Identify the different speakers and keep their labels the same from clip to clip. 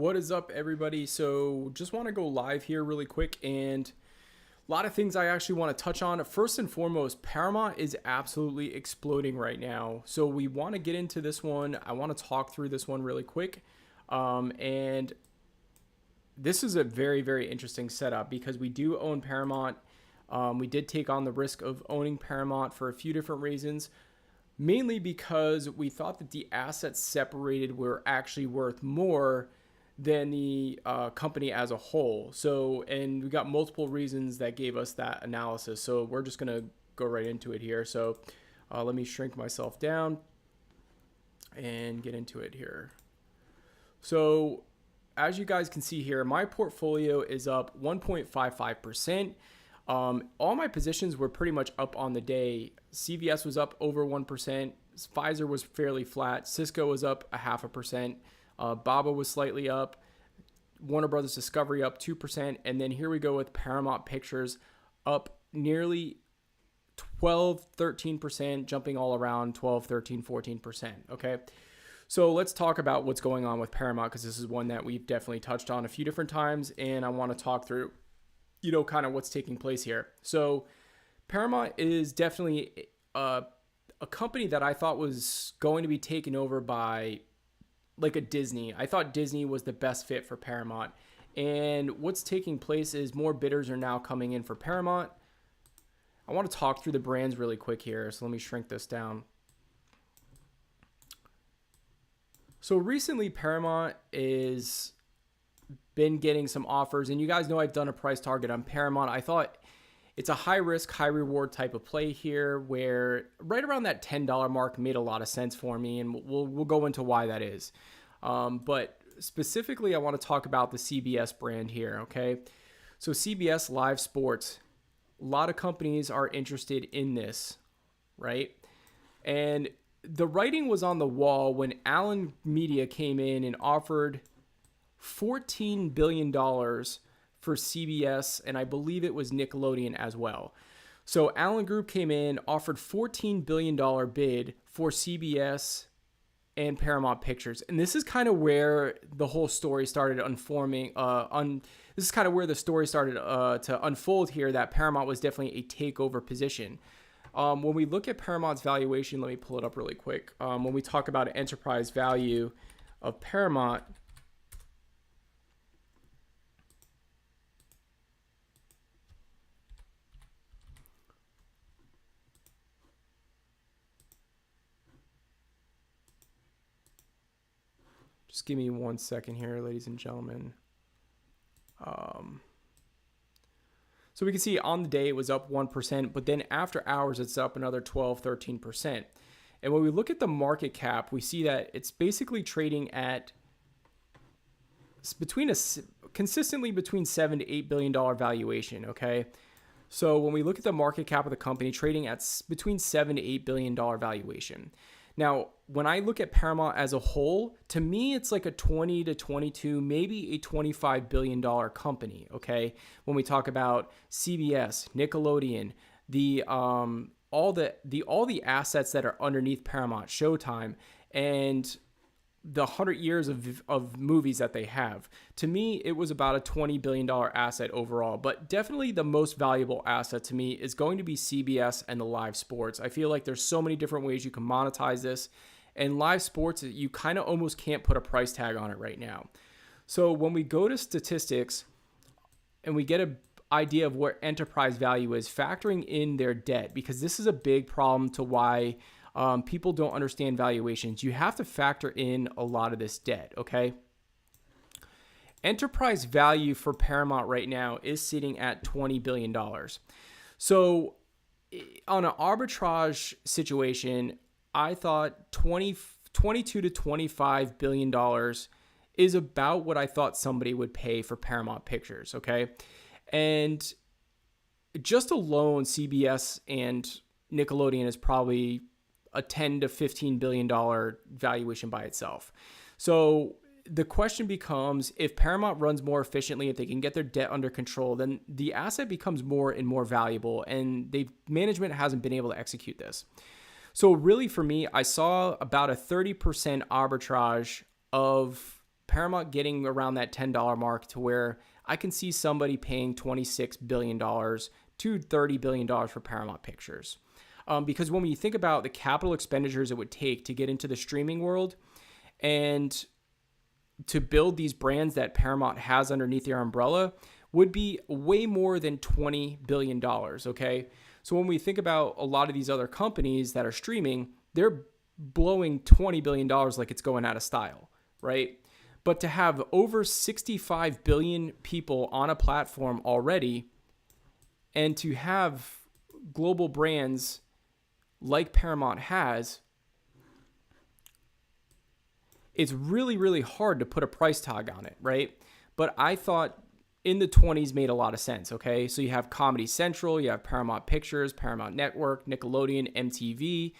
Speaker 1: What is up, everybody? So, just want to go live here really quick, and a lot of things I actually want to touch on. First and foremost, Paramount is absolutely exploding right now. So, we want to get into this one. I want to talk through this one really quick. And this is a very, very interesting setup because we do own Paramount. We did take on the risk of owning Paramount for a few different reasons. Mainly because we thought that the assets separated were actually worth more than the company as a whole. So, and we got multiple reasons that gave us that analysis. So we're just going to go right into it here. So let me shrink myself down and get into it here. So as you guys can see here, my portfolio is up 1.55%. All my positions were pretty much up on the day. CVS was up over 1%. Pfizer was fairly flat. Cisco was up 0.5%. Baba was slightly up. Warner Brothers Discovery up 2%. And then here we go with Paramount Pictures up nearly 12, 13%, jumping all around 12, 13, 14%. Okay. So let's talk about what's going on with Paramount, because this is one that we've definitely touched on a few different times. And I want to talk through kind of what's taking place here. So Paramount is definitely a company that I thought was going to be taken over by like a Disney. I thought Disney was the best fit for Paramount. And what's taking place is more bidders are now coming in for Paramount. I want to talk through the brands really quick here. So let me shrink this down. So recently Paramount is been getting some offers, and you guys know I've done a price target on Paramount. I thought it's a high risk, high reward type of play here, where right around that $10 mark made a lot of sense for me, and we'll go into why that is. But specifically, I want to talk about the CBS brand here. Okay, so CBS Live Sports, a lot of companies are interested in this, right? And the writing was on the wall when Allen Media came in and offered $14 billion for CBS, and I believe it was Nickelodeon as well. So Allen Group came in, offered $14 billion bid for CBS and Paramount Pictures. And this is kind of where the whole story started unforming. This is kind of where the story started to unfold here, that Paramount was definitely a takeover position. When we look at Paramount's valuation, let me pull it up really quick. When we talk about an enterprise value of Paramount, just give me 1 second here, ladies and gentlemen. So we can see on the day it was up 1%, but then after hours it's up another 12, 13%. And when we look at the market cap, we see that it's basically trading at consistently between $7 to $8 billion valuation. Okay, so when we look at the market cap of the company, trading at between $7 to $8 billion valuation. Now, when I look at Paramount as a whole, to me, it's like a 20 to 22, maybe a $25 billion company. Okay, when we talk about CBS, Nickelodeon, all the assets that are underneath Paramount, Showtime, and the 100 years of movies that they have. To me, it was about a $20 billion asset overall, but definitely the most valuable asset to me is going to be CBS and the live sports. I feel like there's so many different ways you can monetize this, and live sports, you kind of almost can't put a price tag on it right now. So when we go to statistics and we get an idea of where enterprise value is, factoring in their debt, because this is a big problem to why people don't understand valuations. You have to factor in a lot of this debt, okay? Enterprise value for Paramount right now is sitting at $20 billion. So on an arbitrage situation, I thought $22 to $25 billion is about what I thought somebody would pay for Paramount Pictures, okay? And just alone, CBS and Nickelodeon is probably a $10 to $15 billion valuation by itself. So the question becomes, if Paramount runs more efficiently, if they can get their debt under control, then the asset becomes more and more valuable, and management hasn't been able to execute this. So really for me, I saw about a 30% arbitrage of Paramount getting around that $10 mark to where I can see somebody paying $26 billion to $30 billion for Paramount Pictures. Because when you think about the capital expenditures it would take to get into the streaming world and to build these brands that Paramount has underneath their umbrella would be way more than $20 billion, okay? So when we think about a lot of these other companies that are streaming, they're blowing $20 billion like it's going out of style, right? But to have over 65 billion people on a platform already and to have global brands like Paramount has, it's really, really hard to put a price tag on it, right? But I thought in the 20s made a lot of sense, okay? So you have Comedy Central, you have Paramount Pictures, Paramount Network, Nickelodeon, MTV,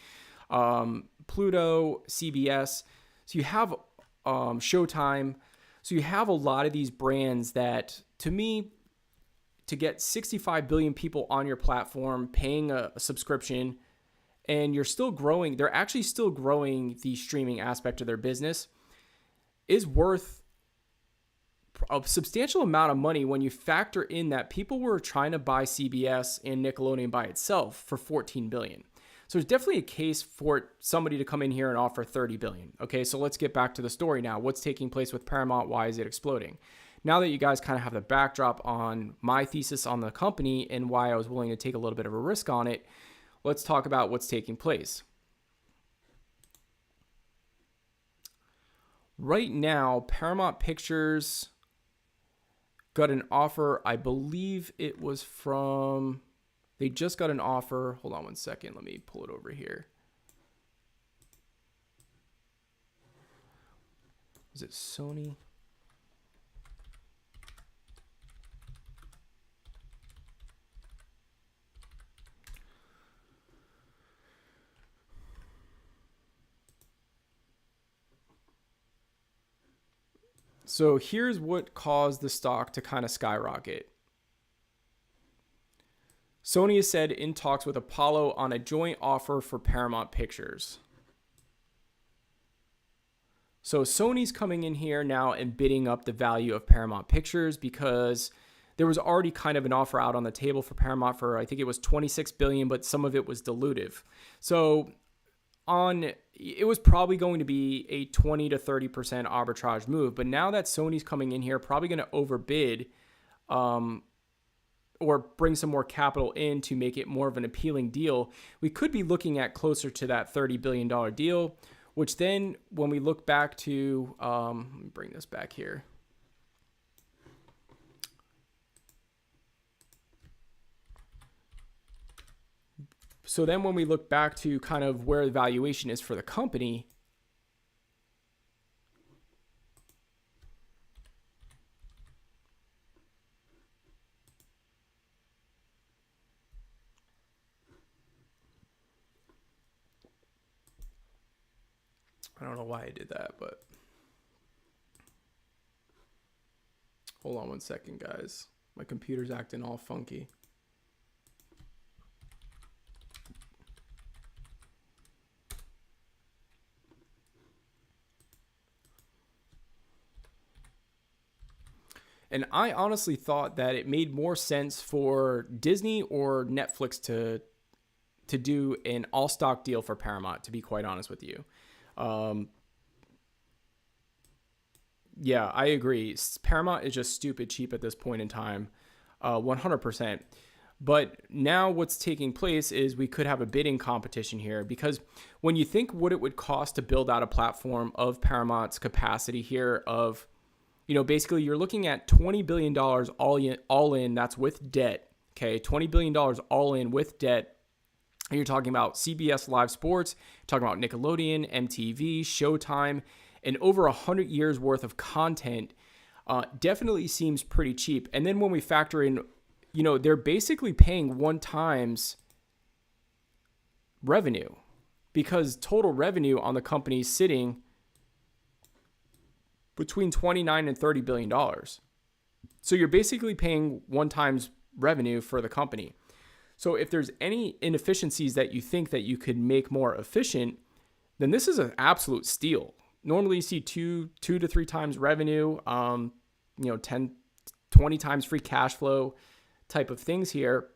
Speaker 1: Pluto, CBS. So you have Showtime. So you have a lot of these brands that, to me, to get 65 billion people on your platform paying a subscription, and you're still growing, they're actually still growing the streaming aspect of their business, is worth a substantial amount of money when you factor in that people were trying to buy CBS and Nickelodeon by itself for $14 billion. So there's definitely a case for somebody to come in here and offer $30 billion. Okay, so let's get back to the story now. What's taking place with Paramount? Why is it exploding? Now that you guys kind of have the backdrop on my thesis on the company and why I was willing to take a little bit of a risk on it, let's talk about what's taking place. Right now, Paramount Pictures got an offer. I believe it was from, they just got an offer. Hold on one second. Let me pull it over here. Was it Sony? So here's what caused the stock to kind of skyrocket. Sony has said in talks with Apollo on a joint offer for Paramount Pictures. So Sony's coming in here now and bidding up the value of Paramount Pictures because there was already kind of an offer out on the table for Paramount for, I think it was $26 billion, but some of it was dilutive. So it was probably going to be a 20 to 30% arbitrage move. But now that Sony's coming in here, probably going to overbid or bring some more capital in to make it more of an appealing deal, we could be looking at closer to that $30 billion deal, which then when we look back to, let me bring this back here. So then when we look back to kind of where the valuation is for the company, I don't know why I did that, but hold on one second, guys. My computer's acting all funky. And I honestly thought that it made more sense for Disney or Netflix to do an all-stock deal for Paramount, to be quite honest with you. Yeah, I agree. Paramount is just stupid cheap at this point in time, 100%. But now what's taking place is we could have a bidding competition here, because when you think what it would cost to build out a platform of Paramount's capacity here of, basically you're looking at $20 billion all in, that's with debt, okay? $20 billion all in with debt. And you're talking about CBS Live Sports, you're talking about Nickelodeon, MTV, Showtime, and over 100 years worth of content. Definitely seems pretty cheap. And then when we factor in, they're basically paying 1 times revenue, because total revenue on the company is sitting between 29 and $30 billion. So you're basically paying 1 times revenue for the company. So if there's any inefficiencies that you think that you could make more efficient, then this is an absolute steal. normally you see two to three times revenue, 10, 20 times free cash flow type of things here.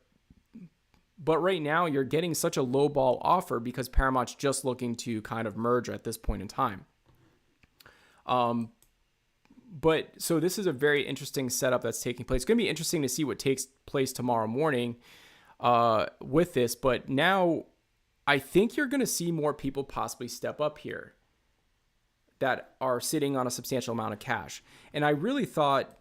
Speaker 1: But right now you're getting such a low ball offer because Paramount's just looking to kind of merge at this point in time. But so this is a very interesting setup that's taking place. It's going to be interesting to see what takes place tomorrow morning with this. But now I think you're going to see more people possibly step up here that are sitting on a substantial amount of cash. And I really thought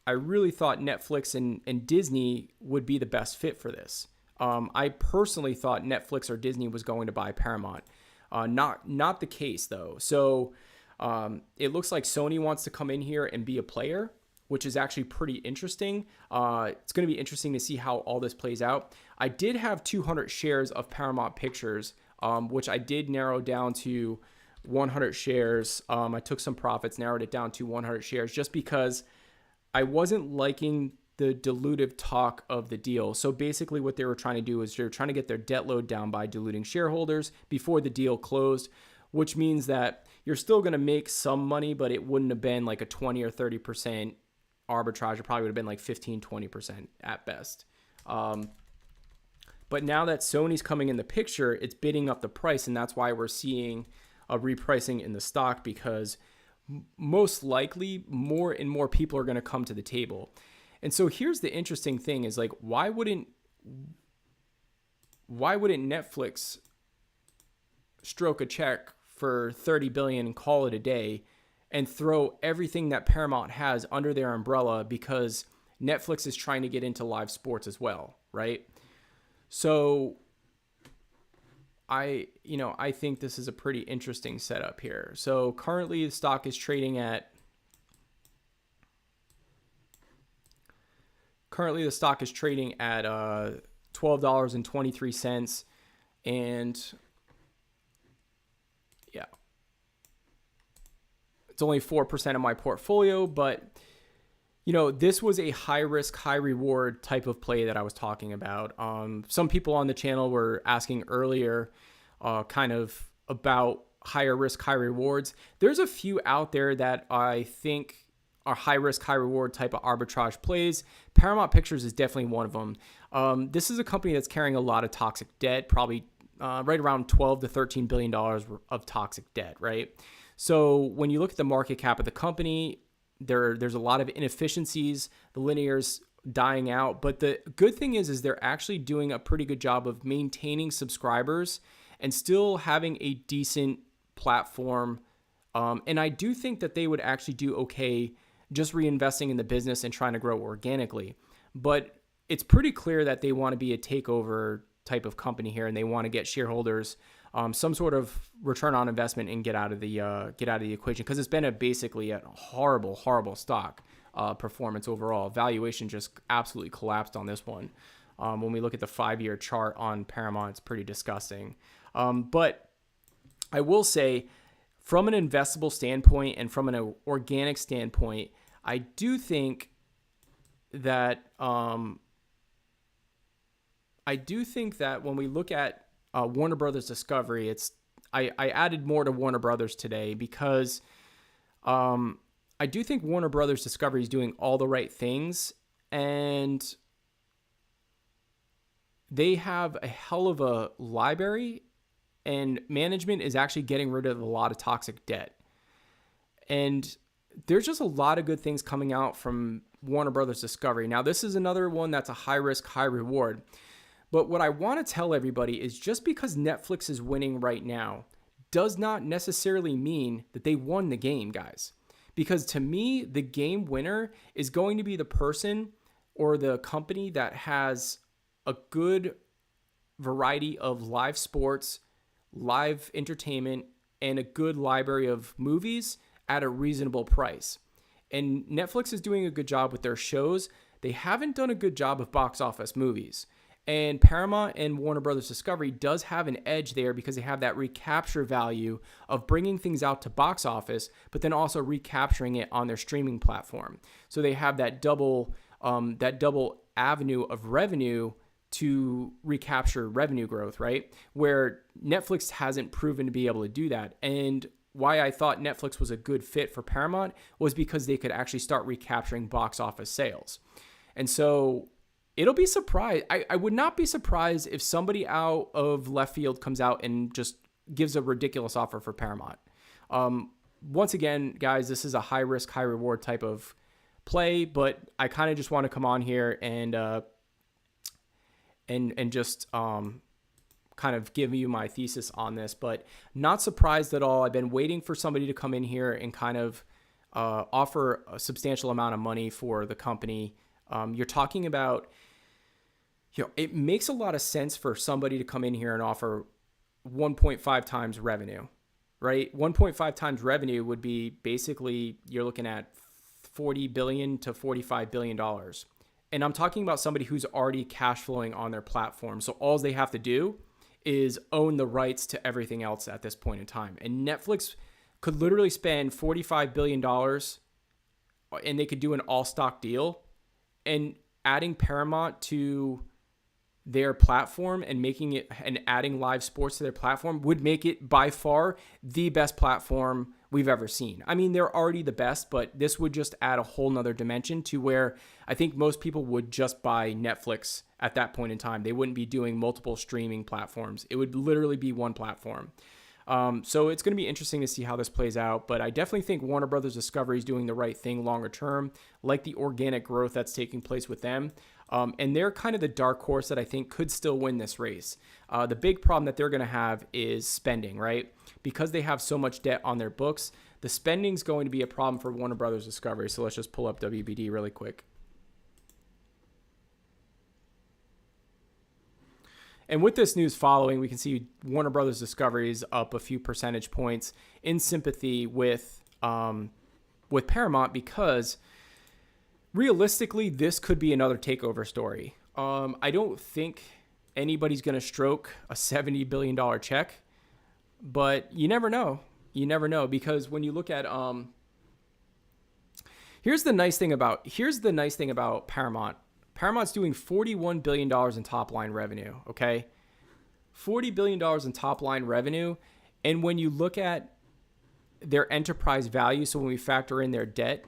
Speaker 1: Netflix and Disney would be the best fit for this. I personally thought Netflix or Disney was going to buy Paramount. Not the case though. So it looks like Sony wants to come in here and be a player, which is actually pretty interesting. It's going to be interesting to see how all this plays out. I did have 200 shares of Paramount Pictures, which I did narrow down to 100 shares. I took some profits, narrowed it down to 100 shares just because I wasn't liking the dilutive talk of the deal. So basically what they were trying to do is they're trying to get their debt load down by diluting shareholders before the deal closed, which means that you're still going to make some money, but it wouldn't have been like a 20 or 30% arbitrage. It probably would have been like 15, 20% at best. But now that Sony's coming in the picture, it's bidding up the price, and that's why we're seeing a repricing in the stock, because most likely more and more people are going to come to the table. And so here's the interesting thing is like, why wouldn't Netflix stroke a check for $30 billion and call it a day and throw everything that Paramount has under their umbrella, because Netflix is trying to get into live sports as well, right? So I think this is a pretty interesting setup here. So currently the stock is trading at $12.23, and yeah, it's only 4% of my portfolio, but this was a high risk, high reward type of play that I was talking about. Some people on the channel were asking earlier kind of about higher risk, high rewards. There's a few out there that I think are high risk, high reward type of arbitrage plays. Paramount Pictures is definitely one of them. This is a company that's carrying a lot of toxic debt, probably right around $12 to $13 billion of toxic debt, right? So when you look at the market cap of the company, there's a lot of inefficiencies. The linear's dying out. But the good thing is they're actually doing a pretty good job of maintaining subscribers and still having a decent platform. And I do think that they would actually do okay just reinvesting in the business and trying to grow organically. But it's pretty clear that they want to be a takeover type of company here, and they want to get shareholders some sort of return on investment and get out of the equation, because it's been basically a horrible stock performance overall. Valuation just absolutely collapsed on this one. When we look at the 5-year chart on Paramount, it's pretty disgusting. But I will say, from an investable standpoint and from an organic standpoint, I do think that when we look at Warner Brothers Discovery, I added more to Warner Brothers today because I do think Warner Brothers Discovery is doing all the right things, and they have a hell of a library, and management is actually getting rid of a lot of toxic debt. And there's just a lot of good things coming out from Warner Brothers Discovery. Now, this is another one that's a high risk, high reward. But what I want to tell everybody is just because Netflix is winning right now does not necessarily mean that they won the game, guys. Because to me, the game winner is going to be the person or the company that has a good variety of live sports, live entertainment, and a good library of movies at a reasonable price. And Netflix is doing a good job with their shows. They haven't done a good job of box office movies. And Paramount and Warner Brothers Discovery does have an edge there because they have that recapture value of bringing things out to box office, but then also recapturing it on their streaming platform. So they have that double avenue of revenue to recapture revenue growth, right? Where Netflix hasn't proven to be able to do that. And why I thought Netflix was a good fit for Paramount was because they could actually start recapturing box office sales. And so it'll be surprised. I would not be surprised if somebody out of left field comes out and just gives a ridiculous offer for Paramount. Once again, guys, this is a high risk, high reward type of play, but I kind of just want to come on here and just kind of give you my thesis on this, but not surprised at all. I've been waiting for somebody to come in here and kind of offer a substantial amount of money for the company. You're talking about, it makes a lot of sense for somebody to come in here and offer 1.5 times revenue, right? 1.5 times revenue would be basically, you're looking at $40 billion to $45 billion. And I'm talking about somebody who's already cash flowing on their platform. So all they have to do is own the rights to everything else at this point in time. And Netflix could literally spend $45 billion and they could do an all stock deal, and adding Paramount to their platform and making it and adding live sports to their platform would make it by far the best platform we've ever seen. I mean, they're already the best, but this would just add a whole nother dimension to where I think most people would just buy Netflix at that point in time. They wouldn't be doing multiple streaming platforms. It would literally be one platform. So it's going to be interesting to see how this plays out, but I definitely think Warner Brothers Discovery is doing the right thing longer term, like the organic growth that's taking place with them. And they're kind of the dark horse that I think could still win this race. The big problem that they're going to have is spending, right? Because they have so much debt on their books, the spending's going to be a problem for Warner Brothers Discovery. So let's just pull up WBD really quick. And with this news following, we can see Warner Brothers Discovery is up a few percentage points in sympathy with Paramount, because realistically, this could be another takeover story. I don't think anybody's going to stroke a $70 billion check, but you never know. You never know, because when you look at here's the nice thing about Paramount. Paramount's doing $41 billion in top line revenue, okay? $40 billion in top line revenue. And when you look at their enterprise value, so when we factor in their debt,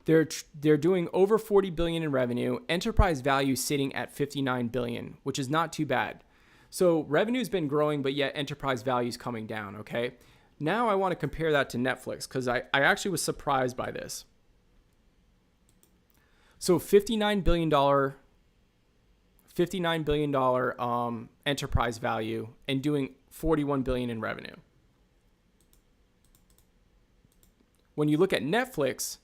Speaker 1: they're doing over $40 billion in revenue, enterprise value sitting at $59 billion, which is not too bad. So revenue's been growing, but yet enterprise value is coming down, okay? Now I want to compare that to Netflix, because I actually was surprised by this. So $59 billion enterprise value and doing $41 billion in revenue. When you look at Netflix,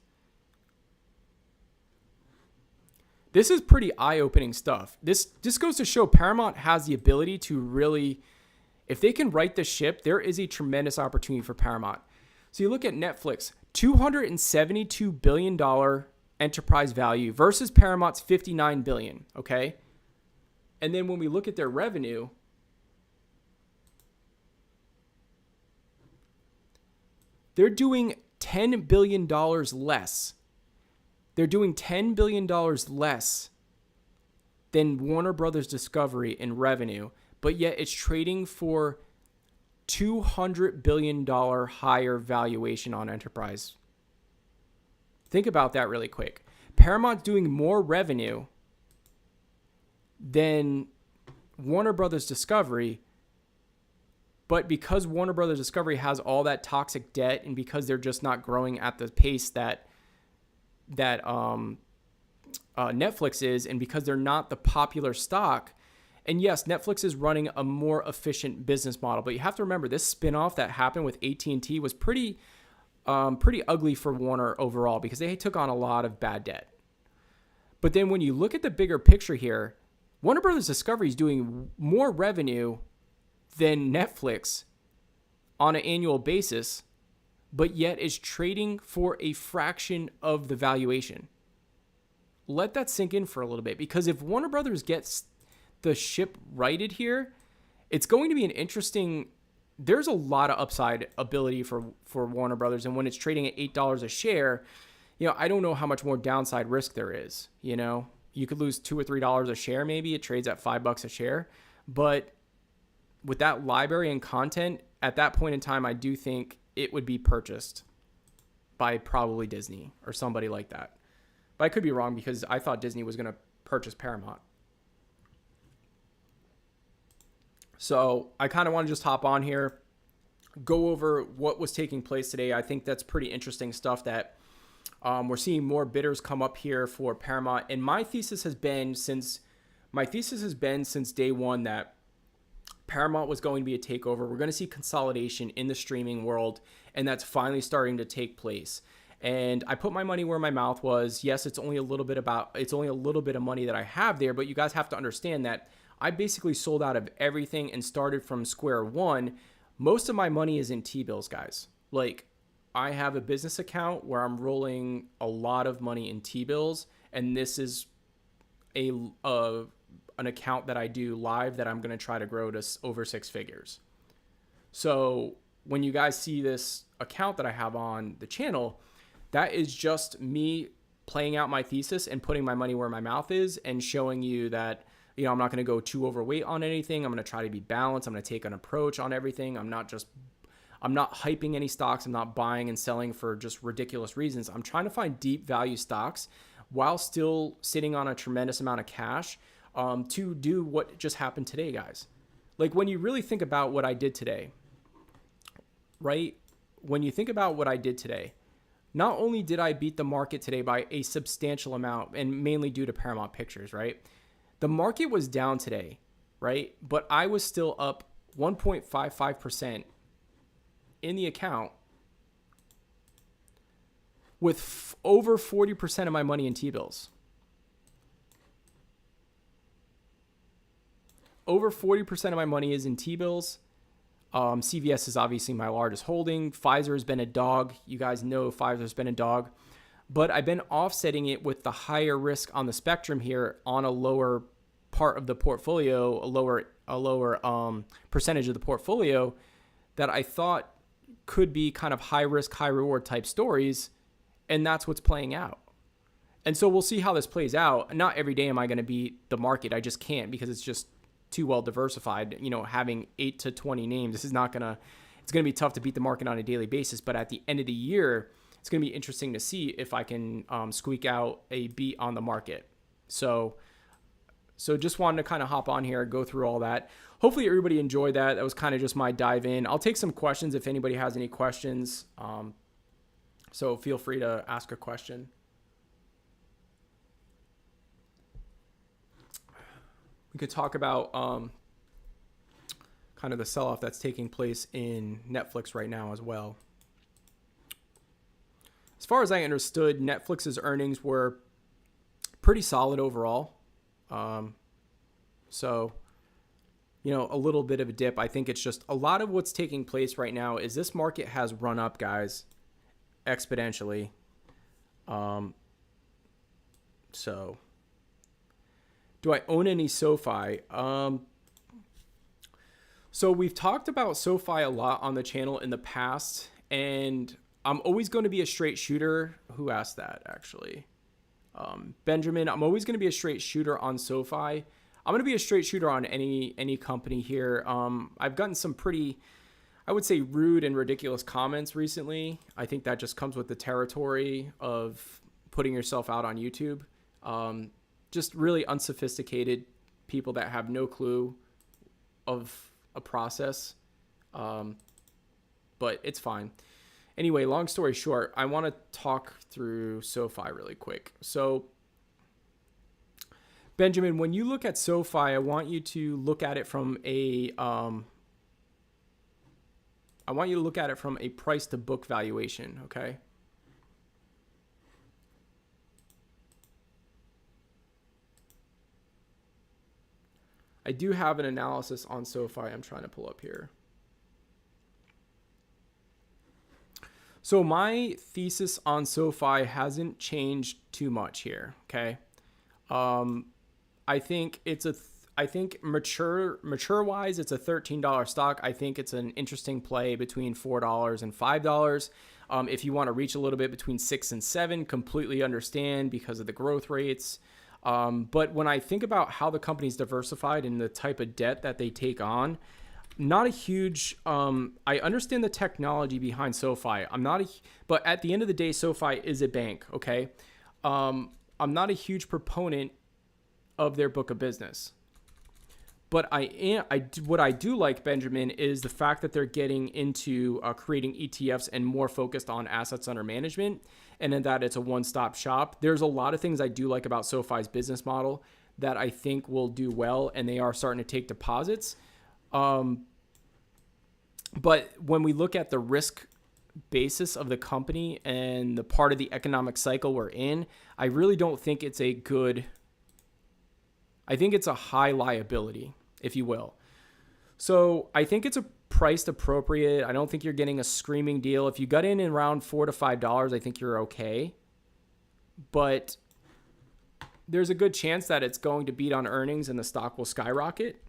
Speaker 1: this is pretty eye-opening stuff. This goes to show Paramount has the ability to really, if they can right the ship, there is a tremendous opportunity for Paramount. So you look at Netflix, $272 billion enterprise value versus Paramount's $59 billion, okay? And then when we look at their revenue, they're doing $10 billion less. They're doing $10 billion less than Warner Brothers Discovery in revenue, but yet it's trading for $200 billion higher valuation on enterprise. Think about that really quick. Paramount's doing more revenue than Warner Brothers Discovery, but because Warner Brothers Discovery has all that toxic debt, and because they're just not growing at the pace that Netflix is, and because they're not the popular stock, and yes, Netflix is running a more efficient business model, but you have to remember this spinoff that happened with AT&T was pretty ugly for Warner overall, because they took on a lot of bad debt. But then when you look at the bigger picture here, Warner Brothers Discovery is doing more revenue than Netflix on an annual basis, but yet is trading for a fraction of the valuation. Let that sink in for a little bit, because if Warner Brothers gets the ship righted here, it's going to be an interesting, there's a lot of upside ability for Warner Brothers. And when it's trading at $8 a share, I don't know how much more downside risk there is. You could lose $2 or $3 a share. Maybe it trades at $5 a share, but with that library and content, at that point in time, I do think it would be purchased by probably Disney or somebody like that. But I could be wrong because I thought Disney was going to purchase Paramount. So I kind of want to just hop on here, go over what was taking place today. I think that's pretty interesting stuff that we're seeing more bidders come up here for Paramount. And my thesis has been since day one that Paramount was going to be a takeover. We're going to see consolidation in the streaming world, and that's finally starting to take place. And I put my money where my mouth was. Yes, it's only a little bit of money that I have there, but you guys have to understand that I basically sold out of everything and started from square one. Most of my money is in T-bills, guys. Like, I have a business account where I'm rolling a lot of money in T-bills, and this is an account that I do live that I'm going to try to grow to over 6 figures. So when you guys see this account that I have on the channel, that is just me playing out my thesis and putting my money where my mouth is and showing you that, you know, I'm not going to go too overweight on anything. I'm going to try to be balanced. I'm going to take an approach on everything. I'm not hyping any stocks. I'm not buying and selling for just ridiculous reasons. I'm trying to find deep value stocks while still sitting on a tremendous amount of cash to do what just happened today, guys. Like, when you really think about what I did today, right? When you think about what I did today, not only did I beat the market today by a substantial amount, and mainly due to Paramount Pictures, right? The market was down today, right? But I was still up 1.55% in the account with over 40% of my money in T-bills. Over 40% of my money is in T-bills. CVS is obviously my largest holding. Pfizer has been a dog. You guys know Pfizer has been a dog. But I've been offsetting it with the higher risk on the spectrum here on a lower part of the portfolio, a lower percentage of the portfolio that I thought could be kind of high risk, high reward type stories. And that's what's playing out. And so we'll see how this plays out. Not every day am I going to beat the market. I just can't, because it's just too well diversified. You know, having 8 to 20 names, it's going to be tough to beat the market on a daily basis. But at the end of the year, it's going to be interesting to see if I can squeak out a beat on the market. So just wanted to kind of hop on here, go through all that. Hopefully everybody enjoyed that. That was kind of just my dive in. I'll take some questions if anybody has any questions. So feel free to ask a question. We could talk about kind of the sell-off that's taking place in Netflix right now as well. As far as I understood, Netflix's earnings were pretty solid overall. So, you know, a little bit of a dip. I think it's just a lot of what's taking place right now is this market has run up, guys, exponentially. So do I own any SoFi? So we've talked about SoFi a lot on the channel in the past, and I'm always going to be a straight shooter. Who asked that, actually? Benjamin, I'm always going to be a straight shooter on SoFi. I'm going to be a straight shooter on any company here. I've gotten some pretty, I would say, rude and ridiculous comments recently. I think that just comes with the territory of putting yourself out on YouTube. Just really unsophisticated people that have no clue of a process. But it's fine. Anyway, long story short, I want to talk through SoFi really quick. So, Benjamin, when you look at SoFi, I want you to look at it from a price to book valuation, okay? I do have an analysis on SoFi I'm trying to pull up here. So my thesis on SoFi hasn't changed too much here, okay? I think mature wise, it's a $13 stock. I think it's an interesting play between $4 and $5. If you want to reach a little bit between 6 and 7, completely understand because of the growth rates. But when I think about how the company's diversified and the type of debt that they take on, not a huge, I understand the technology behind SoFi. But at the end of the day, SoFi is a bank. Okay. I'm not a huge proponent of their book of business. But what I do like, Benjamin, is the fact that they're getting into creating ETFs and more focused on assets under management, and then that it's a one-stop shop. There's a lot of things I do like about SoFi's business model that I think will do well, and they are starting to take deposits. But when we look at the risk basis of the company and the part of the economic cycle we're in, I really don't think it's a good. I think it's a high liability, if you will. So I think it's a priced appropriate. I don't think you're getting a screaming deal. If you got in around $4 to $5, I think you're okay. But there's a good chance that it's going to beat on earnings and the stock will skyrocket.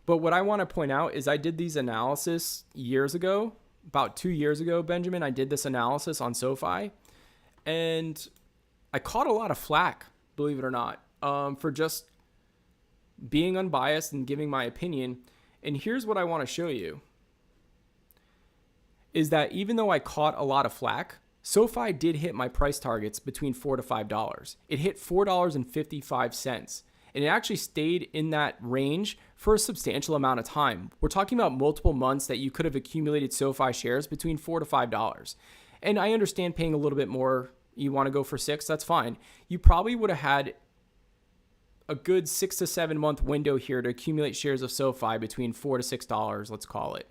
Speaker 1: But what I want to point out is I did these analysis years ago, about 2 years ago, Benjamin. I did this analysis on SoFi, and I caught a lot of flack, believe it or not, for just being unbiased and giving my opinion. And here's what I want to show you, is that even though I caught a lot of flack, SoFi did hit my price targets between $4 to $5. It hit $4.55. And it actually stayed in that range for a substantial amount of time. We're talking about multiple months that you could have accumulated SoFi shares between $4 to $5. And I understand paying a little bit more. You want to go for $6, that's fine. You probably would have had a good 6 to 7 month window here to accumulate shares of SoFi between $4 to $6, let's call it.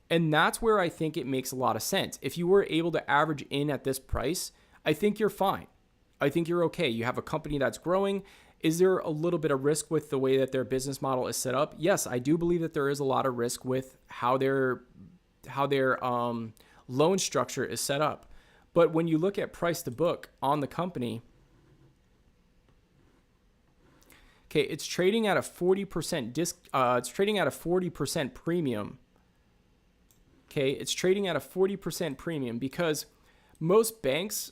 Speaker 1: And that's where I think it makes a lot of sense. If you were able to average in at this price, I think you're fine. I think you're okay. You have a company that's growing. Is there a little bit of risk with the way that their business model is set up? Yes, I do believe that there is a lot of risk with how their loan structure is set up. But when you look at price to book on the company, okay, it's trading at a 40% it's trading at a 40% premium. Okay, it's trading at a 40% premium because most banks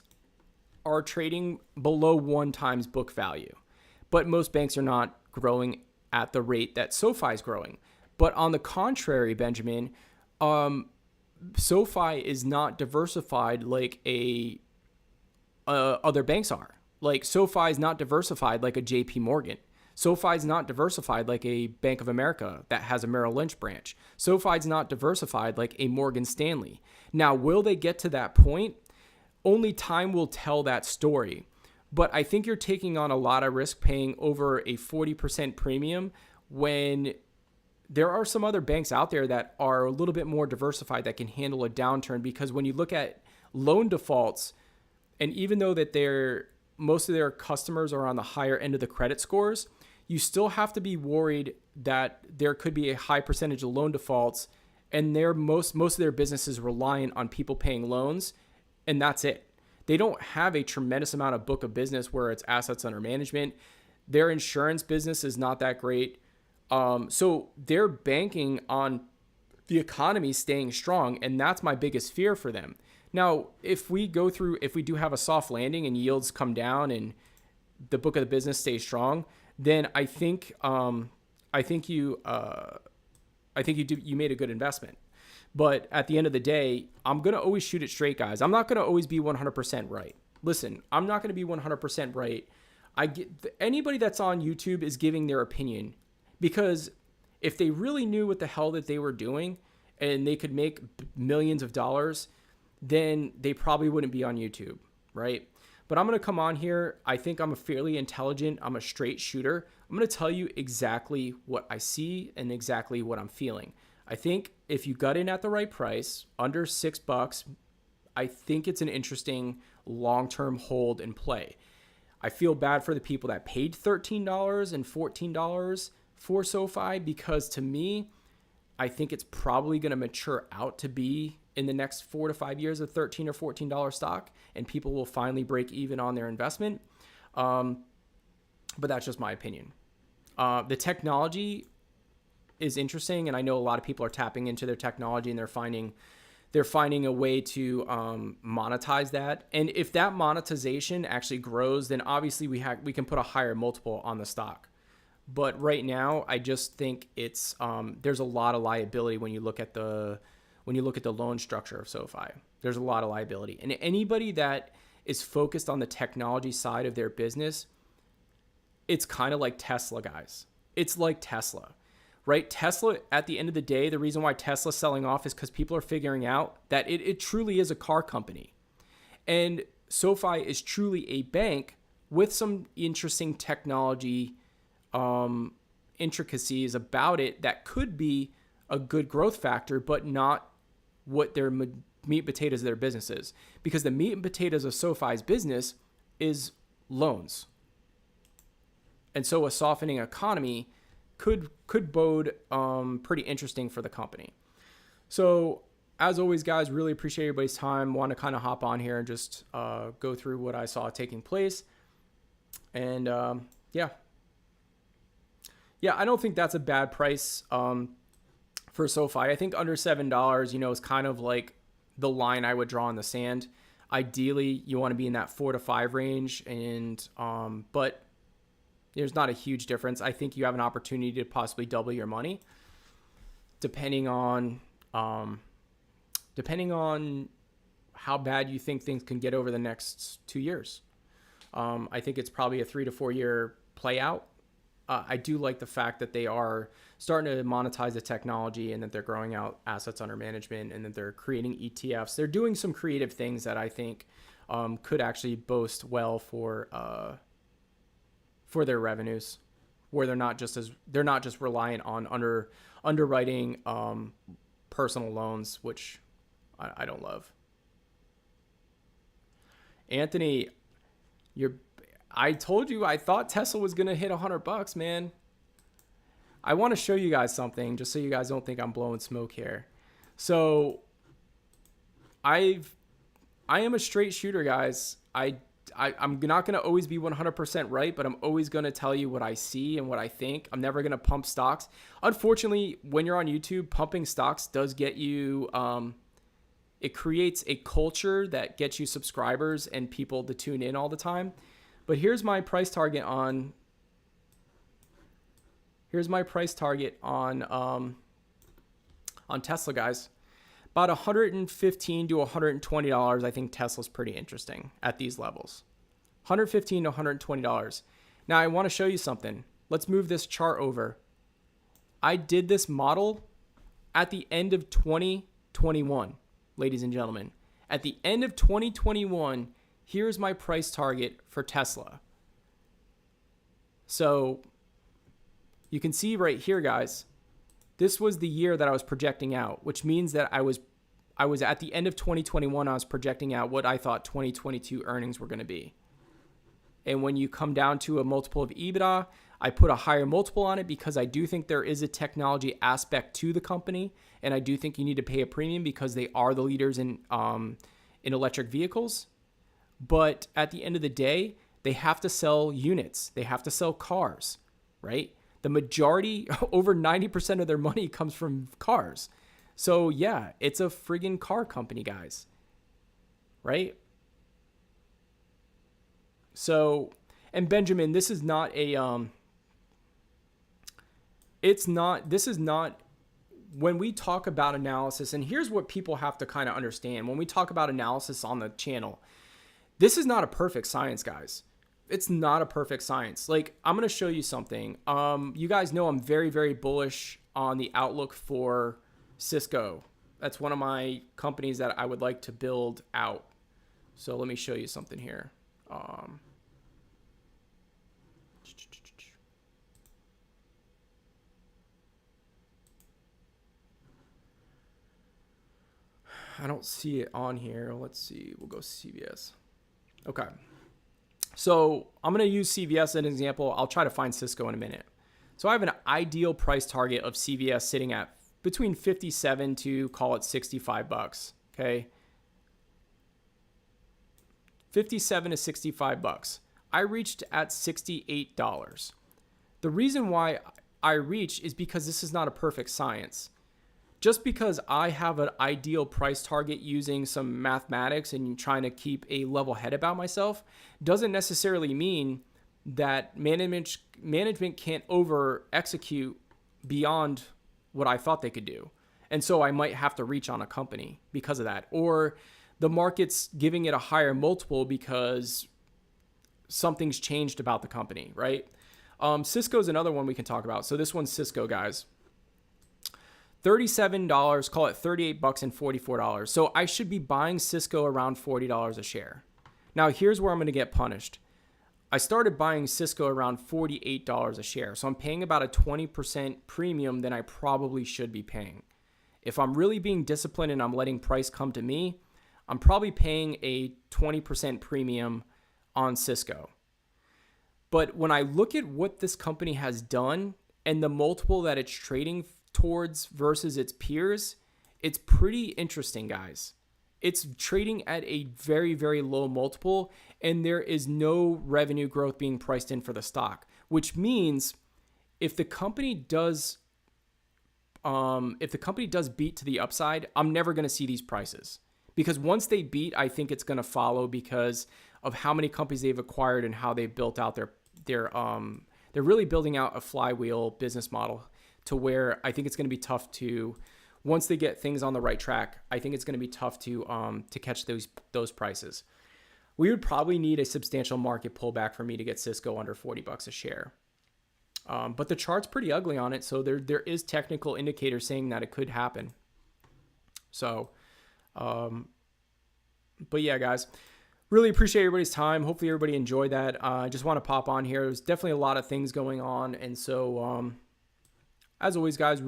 Speaker 1: are trading below 1 times book value. But most banks are not growing at the rate that SoFi is growing. But on the contrary, Benjamin, SoFi is not diversified like other banks are. Like SoFi is not diversified like a JP Morgan. SoFi is not diversified like a Bank of America that has a Merrill Lynch branch. SoFi is not diversified like a Morgan Stanley. Now, will they get to that point? Only time will tell that story. But I think you're taking on a lot of risk paying over a 40% premium when there are some other banks out there that are a little bit more diversified that can handle a downturn. Because when you look at loan defaults, and even though that most of their customers are on the higher end of the credit scores, you still have to be worried that there could be a high percentage of loan defaults, and most of their business is reliant on people paying loans, and that's it. They don't have a tremendous amount of book of business where it's assets under management. Their insurance business is not that great. So they're banking on the economy staying strong, and that's my biggest fear for them. Now, if we do have a soft landing and yields come down and the book of the business stays strong, then I think you made a good investment. But at the end of the day, I'm going to always shoot it straight, guys. I'm not going to always be 100% right. Listen, I'm not going to be 100% right. Anybody that's on YouTube is giving their opinion, because if they really knew what the hell that they were doing and they could make millions of dollars, then they probably wouldn't be on YouTube, right? But I'm going to come on here. I think I'm a fairly intelligent, I'm a straight shooter. I'm going to tell you exactly what I see and exactly what I'm feeling. I think if you got in at the right price, under $6, I think it's an interesting long-term hold and play. I feel bad for the people that paid $13 and $14 for SoFi, because to me, I think it's probably going to mature out to be in the next 4 to 5 years of $13 or $14 stock, and people will finally break even on their investment. But that's just my opinion. The technology is interesting, and I know a lot of people are tapping into their technology and they're finding they're finding a way to monetize that. And if that monetization actually grows, then obviously we can put a higher multiple on the stock. But right now, I just think it's there's a lot of liability when you look at the loan structure of SoFi. There's a lot of liability, and anybody that is focused on the technology side of their business, it's kind of like Tesla, guys. It's like Tesla. Right? Tesla, at the end of the day, the reason why Tesla's selling off is because people are figuring out that it truly is a car company. And SoFi is truly a bank with some interesting technology intricacies about it that could be a good growth factor, but not what their meat and potatoes of their business is. Because the meat and potatoes of SoFi's business is loans. And so a softening economy could bode pretty interesting for the company. So as always, guys, really appreciate everybody's time. Want to kind of hop on here and just go through what I saw taking place. And yeah, I don't think that's a bad price for SoFi. I think under $7, is kind of like the line I would draw in the sand. Ideally, you want to be in that 4 to 5 range, and but there's not a huge difference. I think you have an opportunity to possibly double your money, depending on how bad you think things can get over the next 2 years. I think it's probably a 3 to 4 year play out. I do like the fact that they are starting to monetize the technology, and that they're growing out assets under management, and that they're creating ETFs. They're doing some creative things that I think could actually boast well for their revenues, where they're not just reliant on underwriting personal loans, which I don't love. Anthony, I told you I thought Tesla was gonna hit $100, man. I want to show you guys something, just so you guys don't think I'm blowing smoke here. So I am a straight shooter, guys. I'm not going to always be 100% right, but I'm always going to tell you what I see and what I think. I'm never going to pump stocks. Unfortunately, when you're on YouTube, pumping stocks does get you, it creates a culture that gets you subscribers and people to tune in all the time. But here's my price target on Tesla, guys. About $115 to $120. I think Tesla's pretty interesting at these levels. $115 to $120. Now I want to show you something. Let's move this chart over. I did this model at the end of 2021, ladies and gentlemen. At the end of 2021, here's my price target for Tesla. So you can see right here, guys, this was the year that I was projecting out, which means that I was at the end of 2021, I was projecting out what I thought 2022 earnings were going to be. And when you come down to a multiple of EBITDA, I put a higher multiple on it because I do think there is a technology aspect to the company, and I do think you need to pay a premium because they are the leaders in electric vehicles. But at the end of the day, they have to sell units. They have to sell cars, right? The majority, over 90% of their money comes from cars. So yeah, it's a friggin' car company, guys. Right? So, and Benjamin, this is not when we talk about analysis, and here's what people have to kind of understand. When we talk about analysis on the channel, this is not a perfect science, guys. It's not a perfect science. Like, I'm going to show you something. You guys know I'm very, very bullish on the outlook for Cisco. That's one of my companies that I would like to build out. So let me show you something here. I don't see it on here. Let's see. We'll go CVS. Okay. So I'm going to use CVS as an example. I'll try to find Cisco in a minute. So I have an ideal price target of CVS sitting at between 57 to, call it, $65. Okay. 57 to $65. I reached at $68. The reason why I reached is because this is not a perfect science. just because I have an ideal price target using some mathematics and trying to keep a level head about myself doesn't necessarily mean that management can't over execute beyond what I thought they could do. And so I might have to reach on a company because of that. Or the market's giving it a higher multiple because something's changed about the company, right? Cisco's another one we can talk about. So this one's Cisco, guys. $37, call it $38 and $44. So I should be buying Cisco around $40 a share. Now here's where I'm going to get punished. I started buying Cisco around $48 a share. So I'm paying about a 20% premium than I probably should be paying. If I'm really being disciplined and I'm letting price come to me, I'm probably paying a 20% premium on Cisco. But when I look at what this company has done and the multiple that it's trading towards versus its peers, it's pretty interesting, guys. It's trading at a very, very low multiple, and there is no revenue growth being priced in for the stock, which means if the company does beat to the upside, I'm never going to see these prices, because once they beat, I think it's going to follow because of how many companies they've acquired and how they've built out they're really building out a flywheel business model to where I think it's going to be tough to, once they get things on the right track, I think it's going to be tough to catch those prices. We would probably need a substantial market pullback for me to get Cisco under $40 a share. But the chart's pretty ugly on it, so there is technical indicators saying that it could happen. So, but yeah, guys, really appreciate everybody's time. Hopefully everybody enjoyed that. I just want to pop on here. There's definitely a lot of things going on, and so as always, guys,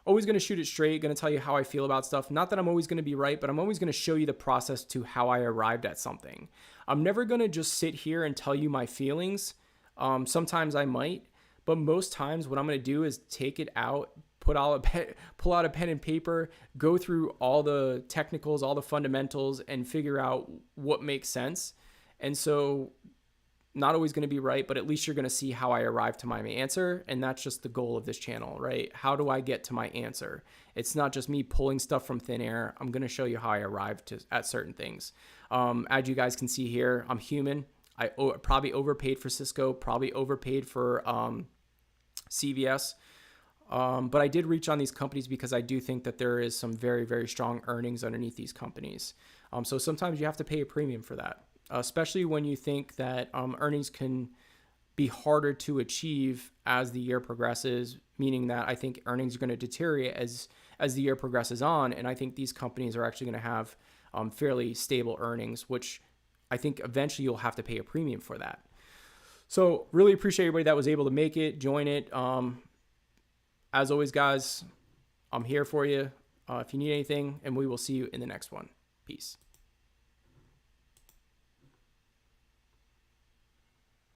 Speaker 1: always gonna shoot it straight. Gonna tell you how I feel about stuff. Not that I'm always gonna be right, but I'm always gonna show you the process to how I arrived at something. I'm never gonna just sit here and tell you my feelings. Sometimes I might. But most times what I'm going to do is take it out, pull out a pen and paper, go through all the technicals, all the fundamentals, and figure out what makes sense. And so not always going to be right, but at least you're going to see how I arrived to my answer. And that's just the goal of this channel, right? How do I get to my answer? It's not just me pulling stuff from thin air. I'm going to show you how I arrived at certain things. As you guys can see here, I'm human. I probably overpaid for Cisco, probably overpaid for CVS. But I did reach on these companies because I do think that there is some very, very strong earnings underneath these companies. So sometimes you have to pay a premium for that, especially when you think that earnings can be harder to achieve as the year progresses, meaning that I think earnings are going to deteriorate as the year progresses on. And I think these companies are actually going to have fairly stable earnings, which I think eventually you'll have to pay a premium for that. So really appreciate everybody that was able to make it, join it. As always, guys, I'm here for you if you need anything, and we will see you in the next one. Peace.